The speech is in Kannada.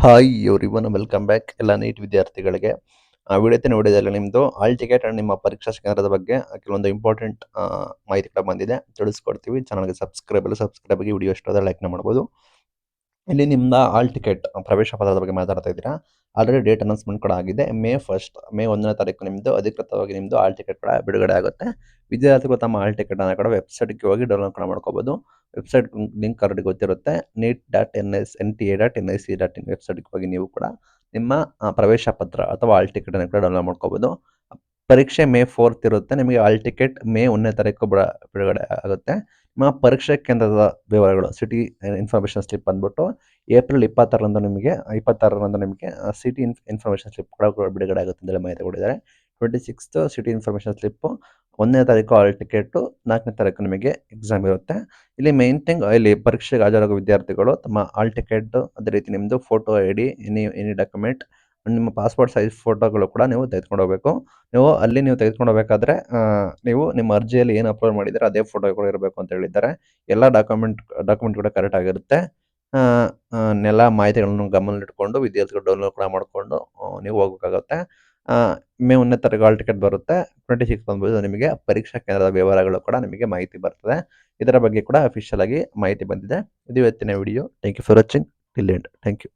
ಹಾಯ್ ಎವ್ರಿವನ್ ವೆಲ್ಕಮ್ ಬ್ಯಾಕ್ ಎಲ್ಲ ನೀಟ್ ವಿದ್ಯಾರ್ಥಿಗಳಿಗೆ. ವಿಡಿಯೋ ನೋಡಿದಲ್ಲಿ ನಿಮ್ಮದು ಹಾಲ್ ಟಿಕೆಟ್ ಅಂಡ್ ನಿಮ್ಮ ಪರೀಕ್ಷಾ ಕೇಂದ್ರದ ಬಗ್ಗೆ ಕೆಲವೊಂದು ಇಂಪಾರ್ಟೆಂಟ್ ಮಾಹಿತಿ ಕೂಡ ಬಂದಿದೆ, ತಿಳಿಸ್ಕೊಡ್ತೀವಿ. ಚಾನಲ್ಗೆ ಸಬ್ಸ್ಕ್ರೈಬ್ ಆಗಿ ವಿಡಿಯೋ ಇಷ್ಟ ಲೈಕ್ನ ಮಾಡ್ಬೋದು. ಇಲ್ಲಿ ನಿಮ್ದ ಹಾಲ್ ಟಿಕೆಟ್ ಪ್ರವೇಶ ಪತ್ರದ ಬಗ್ಗೆ ಮಾತಾಡ್ತಾ ಇದ್ದೀರಾ. ಆಲ್ರೆಡಿ ಡೇಟ್ ಅನೌನ್ಸ್ಮೆಂಟ್ ಕೂಡ ಆಗಿದೆ. ಮೇ 1ನೇ ತಾರೀಕು ನಿಮ್ಮದು ಅಧಿಕೃತವಾಗಿ ನಿಮ್ಮದು ಹಾಲ್ ಟಿಕೆಟ್ ಕೂಡ ಬಿಡುಗಡೆ ಆಗುತ್ತೆ. ವಿದ್ಯಾರ್ಥಿಗಳು ತಮ್ಮ ಹಾಲ್ ಟಿಕೆಟ್ ಅನ್ನು ಕೂಡ ವೆಬ್ಸೈಟ್ಗೆ ಹೋಗಿ ಡೌನ್ಲೋಡ್ ಕೂಡ ಮಾಡ್ಕೋಬಹುದು. ವೆಬ್ಸೈಟ್ ಲಿಂಕ್ ಆಲ್ರೆಡಿ ಗೊತ್ತಿರುತ್ತೆ. neet.nta.nic.in ವೆಬ್ಸೈಟ್ಗೆ ಹೋಗಿ ನೀವು ಕೂಡ ನಿಮ್ಮ ಪ್ರವೇಶ ಪತ್ರ ಅಥವಾ ಹಾಲ್ ಟಿಕೆಟ್ ಅನ್ನು ಕೂಡ ಡೌನ್ಲೋಡ್ ಮಾಡ್ಕೋಬಹುದು. ಪರೀಕ್ಷೆ ಮೇ 4th ಇರುತ್ತೆ. ನಿಮಗೆ ಹಾಲ್ ಟಿಕೆಟ್ ಮೇ 1ನೇ ತಾರೀಕು ಬಿಡುಗಡೆ ಆಗುತ್ತೆ. ನಿಮ್ಮ ಪರೀಕ್ಷಾ ಕೇಂದ್ರದ ವಿವರಗಳು ಸಿಟಿ ಇನ್ಫಾರ್ಮೇಷನ್ ಸ್ಲಿಪ್ ಬಂದ್ಬಿಟ್ಟು ಏಪ್ರಿಲ್ 26ರಂದು ನಿಮಗೆ ಸಿಟಿ ಇನ್ಫಾರ್ಮೇಷನ್ ಸ್ಲಿಪ್ ಕೂಡ ಬಿಡುಗಡೆ ಆಗುತ್ತೆ ಅಂತ ಮಾಹಿತಿ ಕೊಟ್ಟಿದ್ದಾರೆ. 26th ಸಿಟಿ ಇನ್ಫಾರ್ಮೇಷನ್ ಸ್ಲಿಪ್, 1ನೇ ತಾರೀಕು ಹಾಲ್ ಟಿಕೆಟ್, 4ನೇ ತಾರೀಕು ನಿಮಗೆ ಎಕ್ಸಾಮ್ ಇರುತ್ತೆ. ಇಲ್ಲಿ ಮೇನ್ ಥಿಂಗ್, ಇಲ್ಲಿ ಪರೀಕ್ಷೆಗೆ ಹಾಜರಾಗುವ ವಿದ್ಯಾರ್ಥಿಗಳು ತಮ್ಮ ಹಾಲ್ ಟಿಕೆಟ್, ಅದೇ ರೀತಿ ನಿಮ್ಮದು ಫೋಟೋ ಐಡಿ, ಎನಿ ಡಾಕ್ಯುಮೆಂಟ್, ನಿಮ್ಮ ಪಾಸ್ಪೋರ್ಟ್ ಸೈಜ್ ಫೋಟೋಗಳು ಕೂಡ ನೀವು ತೆಗೆದುಕೊಂಡು ಹೋಗಬೇಕು. ನೀವು ತೆಗೆದುಕೊಂಡು ಹೋಗಬೇಕಾದ್ರೆ ನೀವು ನಿಮ್ಮ ಅರ್ಜಿಯಲ್ಲಿ ಏನು ಅಪ್ಲೋಡ್ ಮಾಡಿದರೆ ಅದೇ ಫೋಟೋಗಳು ಇರಬೇಕು ಅಂತ ಹೇಳಿದ್ದಾರೆ. ಎಲ್ಲ ಡಾಕ್ಯುಮೆಂಟ್ ಕೂಡ ಕರೆಕ್ಟ್ ಆಗಿರುತ್ತೆ. ಎಲ್ಲ ಮಾಹಿತಿಗಳನ್ನು ಗಮನದಲ್ಲಿಟ್ಕೊಂಡು ವಿದ್ಯಾರ್ಥಿಗಳು ಡೌನ್ಲೋಡ್ ಕೂಡ ಮಾಡಿಕೊಂಡು ನೀವು ಹೋಗಬೇಕಾಗುತ್ತೆ. ಮೇ 1ನೇ ತಾರೀಕು ಹಾಲ್ ಟಿಕೆಟ್ ಬರುತ್ತೆ. 26 ಬಂದ್ಬಿಟ್ಟು ನಿಮಗೆ ಪರೀಕ್ಷಾ ಕೇಂದ್ರದ ವಿವರಗಳು ಕೂಡ ನಿಮಗೆ ಮಾಹಿತಿ ಬರ್ತದೆ. ಇದರ ಬಗ್ಗೆ ಕೂಡ ಅಫಿಷಿಯಲ್ ಆಗಿ ಮಾಹಿತಿ ಬಂದಿದೆ. ಇದು ಇವತ್ತಿನ video. Thank you for watching till end. Thank you.